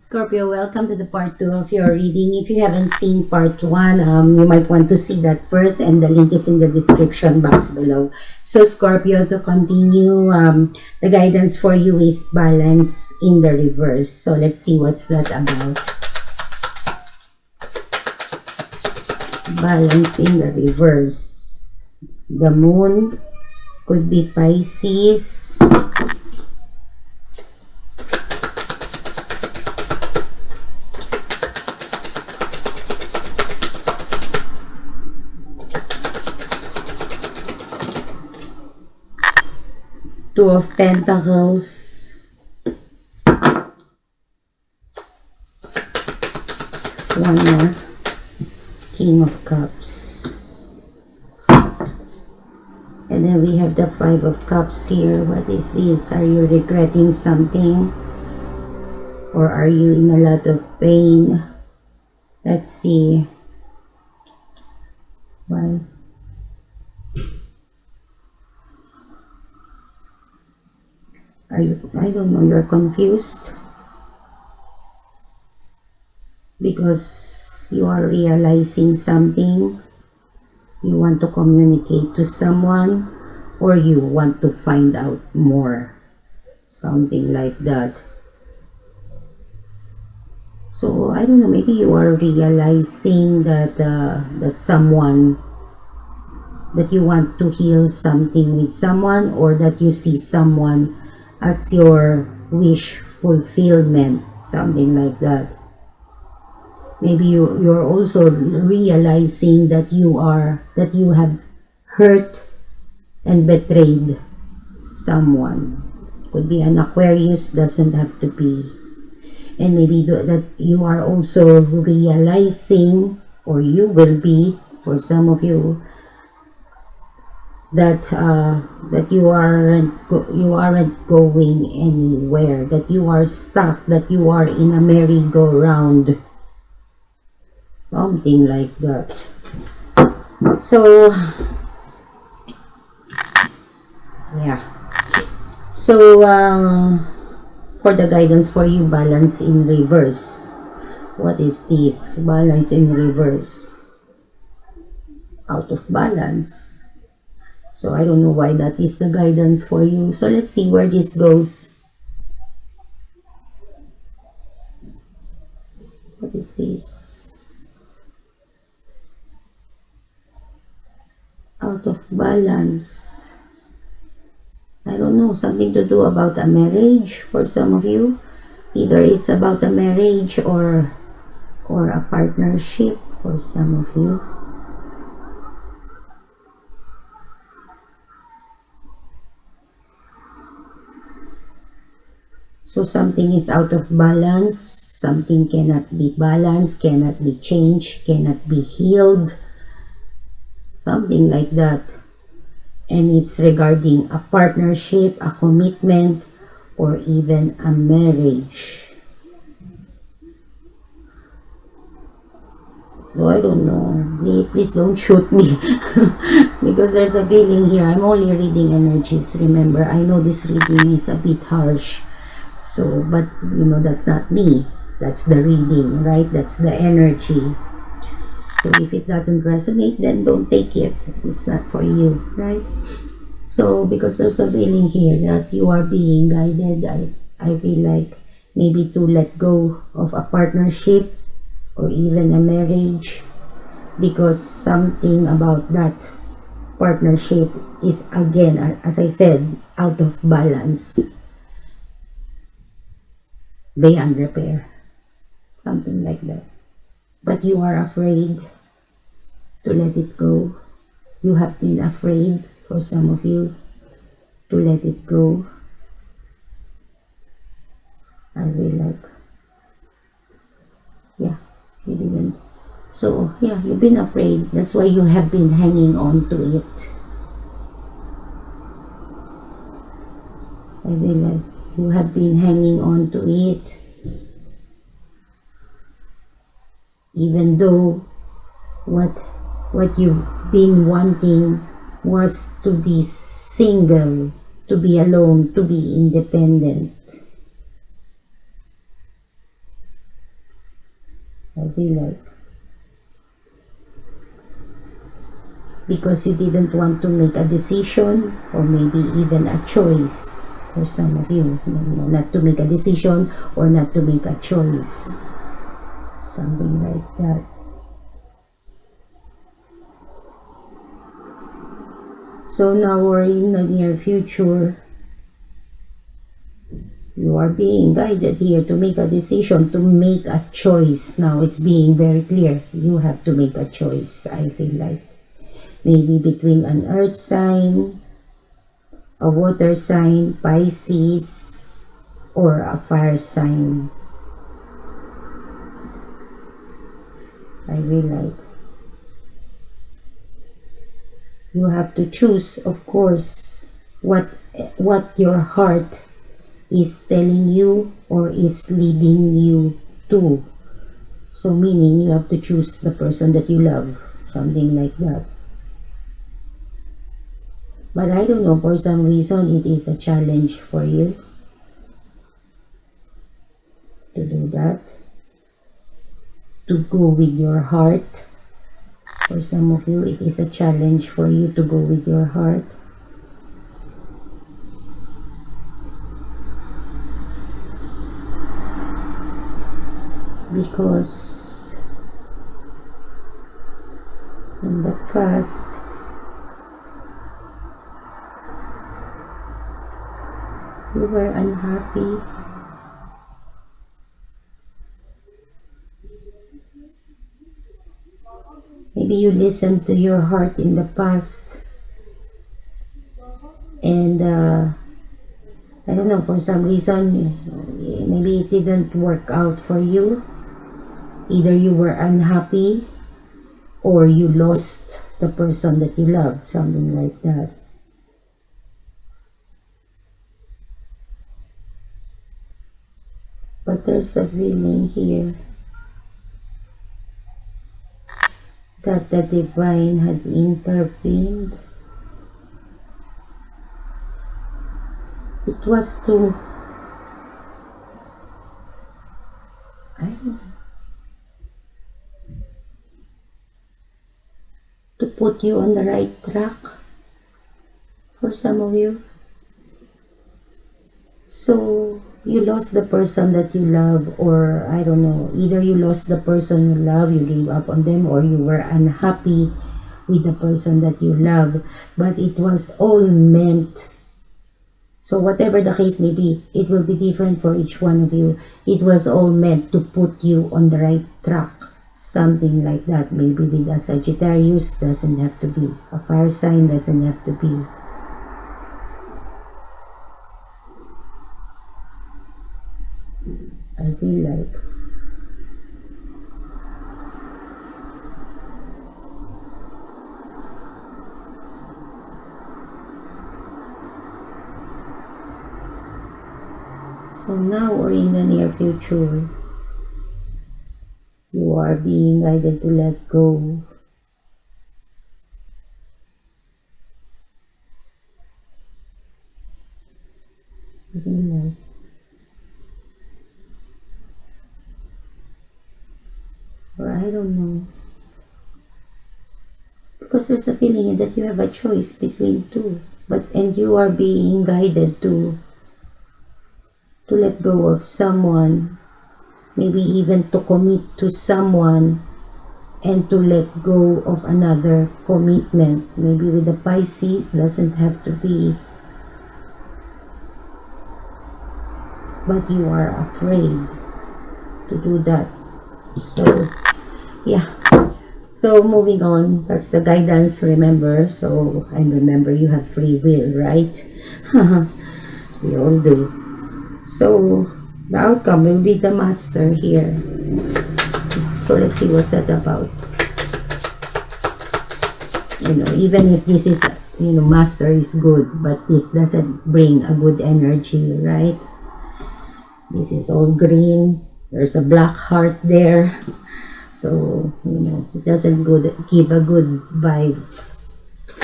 Scorpio, welcome to the part 2 of your reading. If you haven't seen part 1, you might want to see that first, and the link is in the description box below. So Scorpio, to continue, the guidance for you is balance in the reverse. So let's see what's that about. Balance in the reverse. The moon could be Pisces. Two of Pentacles, one more, King of Cups, and then we have the Five of Cups here. What is this? Are you regretting something, or are you in a lot of pain? Let's see. Why? Are you, I don't know, you're confused because you are realizing something, you want to communicate to someone, or you want to find out more, something like that. So I don't know, maybe you are realizing that that someone, that you want to heal something with someone, or that you see someone as your wish fulfillment, something like that. Maybe you're also realizing that you have hurt and betrayed someone. Could be an Aquarius, doesn't have to be. And maybe that you are also realizing, or you will be, for some of you, that that you aren't going anywhere, that you are stuck, that you are in a merry-go-round, something like that. So yeah, so for the guidance for you, balance in reverse. What is this? Balance in reverse. Out of balance. So I don't know why that is the guidance for you. So let's see where this goes. What is this? Out of balance. I don't know, something to do about a marriage for some of you. Either it's about a marriage or a partnership for some of you. So something is out of balance, something cannot be balanced, cannot be changed, cannot be healed, something like that. And it's regarding a partnership, a commitment, or even a marriage. So I don't know, please don't shoot me because there's a feeling here. I'm only reading energies, remember. I know this reading is a bit harsh. So, but you know, that's not me. That's the reading, right? That's the energy. So if it doesn't resonate, then don't take it. It's not for you, right? So because there's a feeling here that you are being guided, I feel like maybe to let go of a partnership or even a marriage, because something about that partnership is, again, as I said, out of balance. Beyond repair, something like that. But you are afraid to let it go. You have been afraid, for some of you, to let it go. I feel like, yeah, you didn't. So yeah, you've been afraid. That's why you have been hanging on to it. I feel like you have been hanging on to it, even though what you've been wanting was to be single, to be alone, to be independent. I feel like. Because you didn't want to make a decision or maybe even a choice for some of you. Not to make a decision or not to make a choice. Something like that. So now we're in the near future. You are being guided here to make a decision, to make a choice. Now it's being very clear. You have to make a choice, I feel like. Maybe between an earth sign, a water sign, Pisces, or a fire sign. I feel like you have to choose, of course, what your heart is telling you or is leading you to. So meaning you have to choose the person that you love, something like that. But I don't know, for some reason it is a challenge for you to do that, to go with your heart. For some of you, it is a challenge for you to go with your heart. Because in the past, you were unhappy. Maybe you listened to your heart in the past and I don't know, for some reason, maybe it didn't work out for you. Either you were unhappy or you lost the person that you loved, something like that. But there's a feeling here that the divine had intervened. It was to, I don't know, to put you on the right track for some of you. So you lost the person that you love, or I don't know, either you lost the person you love, you gave up on them, or you were unhappy with the person that you love, but it was all meant. So whatever the case may be, it will be different for each one of you. It was all meant to put you on the right track, something like that. Maybe with a Sagittarius, doesn't have to be. A fire sign doesn't have to be. I feel like so now or in the near future, you are being guided to let go. I feel like or I don't know, because there's a feeling that you have a choice between two, and you are being guided to let go of someone, maybe even to commit to someone and to let go of another commitment. Maybe with the Pisces, doesn't have to be, but you are afraid to do that. So yeah, so moving on, that's the guidance, remember. So, and remember, you have free will, right? We all do. So the outcome will be the Master here. So let's see what's that about. Even if this is, Master is good, but this doesn't bring a good energy, right? This is all green. There's a black heart there. So, it doesn't give a good vibe.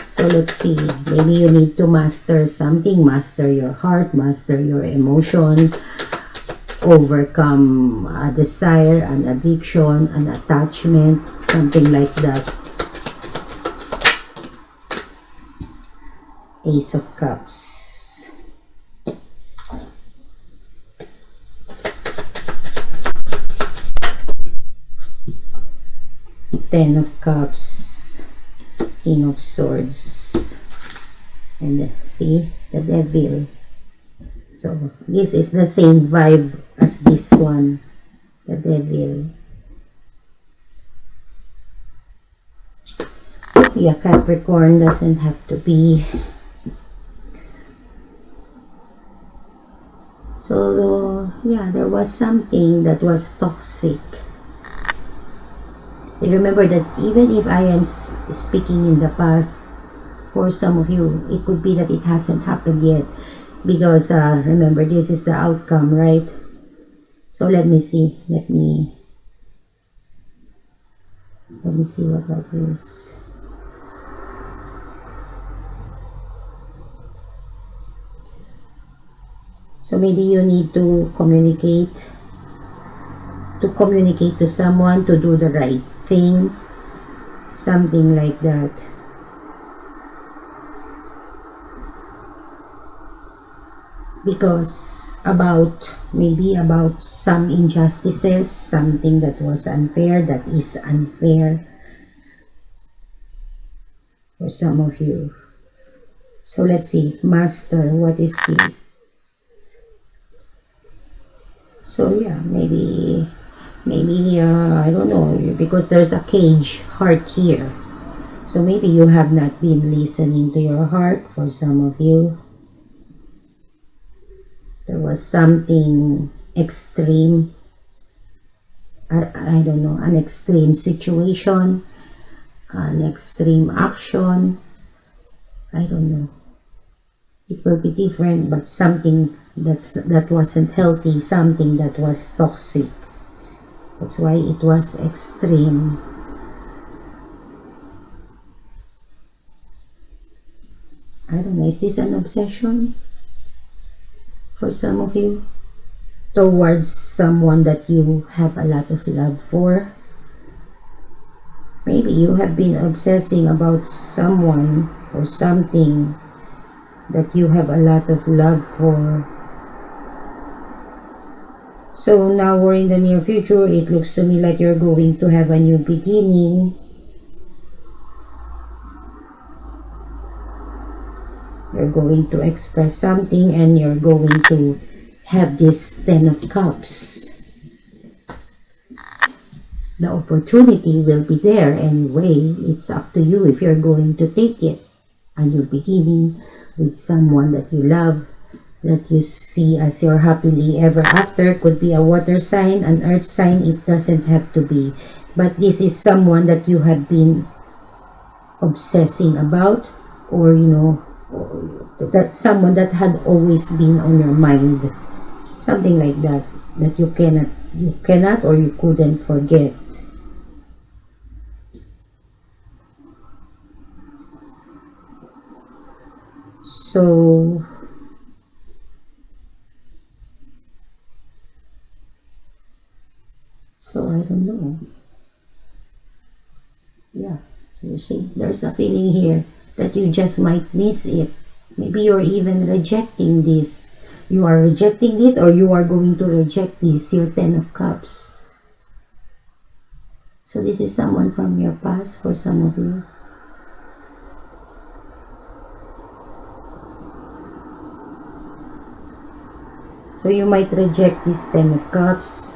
So let's see. Maybe you need to master something. Master your heart. Master your emotion. overcome a desire, an addiction, an attachment, something like that. Ace of Cups. Ten of Cups. King of Swords. And see, the Devil. So, this is the same vibe as this one. The Devil. Yeah, Capricorn doesn't have to be. So, yeah, there was something that was toxic. Remember that even if I am speaking in the past, for some of you, it could be that it hasn't happened yet. Because, remember, this is the outcome, right? So, let me see. Let me see what that is. So, maybe you need to communicate to someone, to do the right thing, something like that. Because maybe about some injustices, something that was unfair, that is unfair for some of you. So let's see, Master, what is this? So yeah, maybe I don't know, because there's a cage heart here. So maybe you have not been listening to your heart for some of you. There was something extreme, I don't know, an extreme situation, an extreme action, I don't know. It will be different, but something that wasn't healthy, something that was toxic. That's why it was extreme. I don't know, is this an obsession for some of you towards someone that you have a lot of love for? Maybe you have been obsessing about someone or something that you have a lot of love for. So now or in the near future, it looks to me like you're going to have a new beginning. You're going to express something and you're going to have this Ten of Cups. The opportunity will be there anyway. It's up to you if you're going to take it. A new beginning with someone that you love, that you see as your happily ever after. Could be a water sign, an earth sign, it doesn't have to be. But this is someone that you have been obsessing about, or you know, that someone that had always been on your mind. Something like that, that you cannot or you couldn't forget. So I don't know. Yeah, so you see, there's a feeling here that you just might miss it. Maybe you're even rejecting this. You are rejecting this, or you are going to reject this, your Ten of Cups. So this is someone from your past for some of you. So you might reject this Ten of Cups.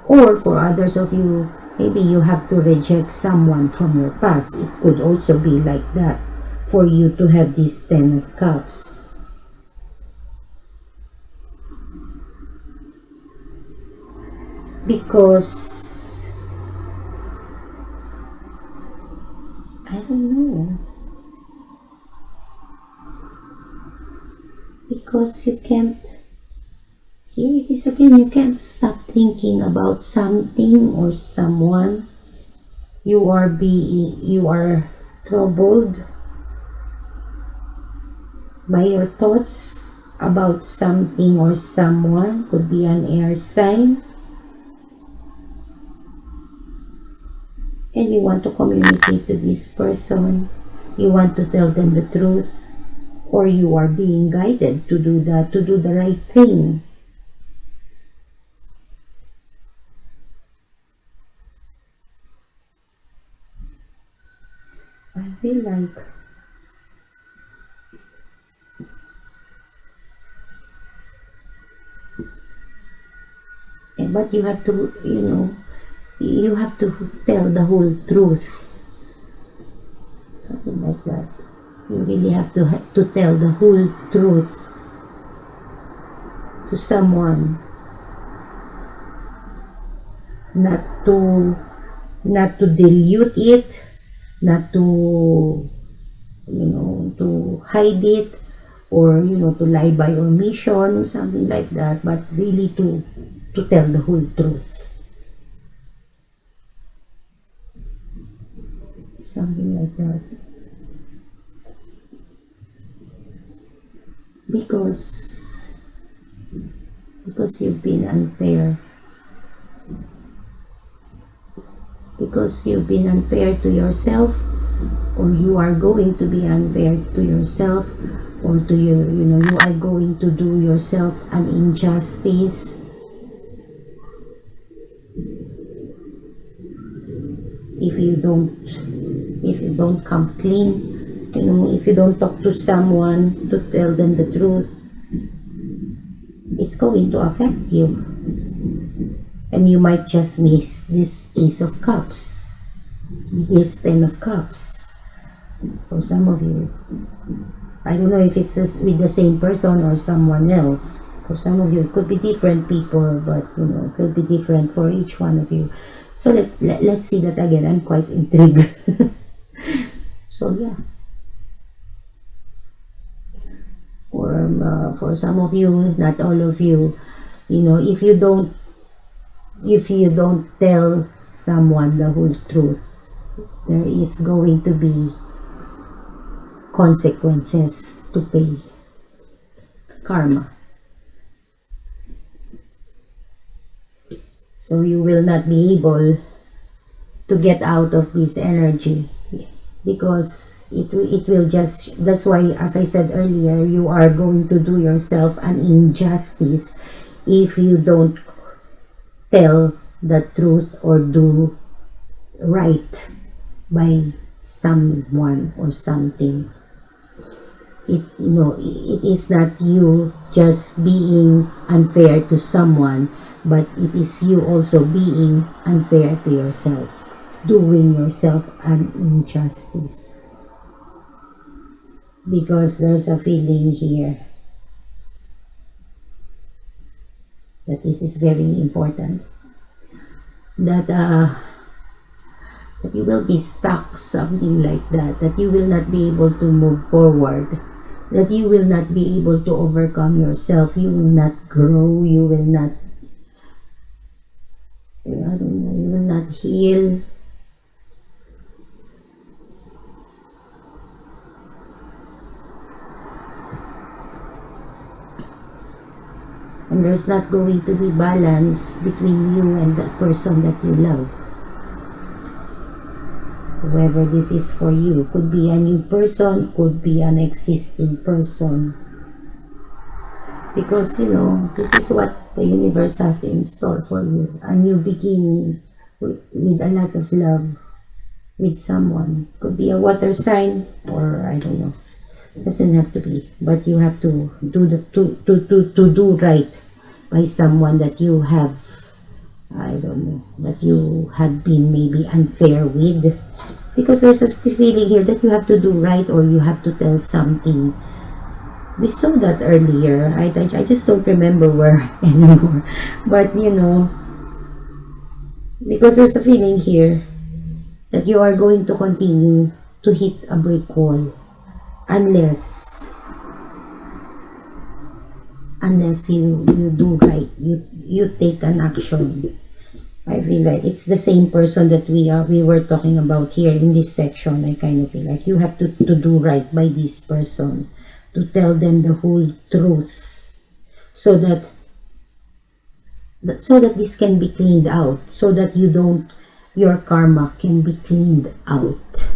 Or for others of you, maybe you have to reject someone from your past. It could also be like that for you to have this Ten of Cups. Because I don't know. Because you can't, here it is again, you can't stop thinking about something or someone. You are troubled by your thoughts. about something or someone. Could be an air sign. And you want to communicate to this person. You want to tell them the truth. Or you are being guided to do that, to do the right thing. I feel like but you have to, you have to tell the whole truth. Something like that. You really have to tell the whole truth to someone. Not to dilute it, not to, to hide it, or, to lie by omission, something like that, but really to tell the whole truth. Something like that. Because you've been unfair. Because you've been unfair to yourself, or you are going to be unfair to yourself, or to you are going to do yourself an injustice. If you don't come clean, if you don't talk to someone to tell them the truth, it's going to affect you. And you might just miss this Ace of Cups, this 10 of Cups. For some of you, I don't know if it's with the same person or someone else. For some of you, it could be different people, but it could be different for each one of you. So let's see that again. I'm quite intrigued. So yeah. For some of you, not all of you, if you don't tell someone the whole truth, there is going to be consequences to pay. Karma. So you will not be able to get out of this energy, because it will just, that's why, as I said earlier, you are going to do yourself an injustice if you don't tell the truth or do right by someone or something. It is not you just being unfair to someone, but it is you also being unfair to yourself, doing yourself an injustice. Because there's a feeling here that this is very important, that you will be stuck, something like that you will not be able to move forward, that you will not be able to overcome yourself, you will not grow, you will not, you will not heal. And there's not going to be balance between you and the person that you love. Whoever this is for you, could be a new person, could be an existing person. Because, this is what the universe has in store for you. A new beginning with a lot of love with someone. Could be a water sign, or I don't know. Doesn't have to be, but you have to do right by someone that you have, I don't know, that you had been maybe unfair with, because there's a feeling here that you have to do right, or you have to tell something. We saw that earlier. I just don't remember where anymore, but because there's a feeling here that you are going to continue to hit a brick wall unless you do right, you take an action. I feel like it's the same person that we were talking about here in this section. I kind of feel like you have to do right by this person, to tell them the whole truth. so that this can be cleaned out, so that your karma can be cleaned out.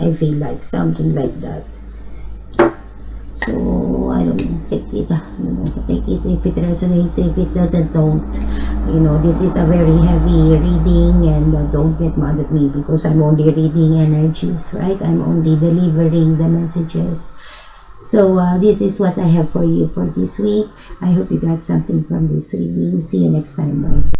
I feel like something like that. So I don't know, take it, take it if it resonates. If it doesn't, don't. This is a very heavy reading, and don't get mad at me because I'm only reading energies, right? I'm only delivering the messages. So this is what I have for you for this week. I hope you got something from this reading. See you next time. Bye.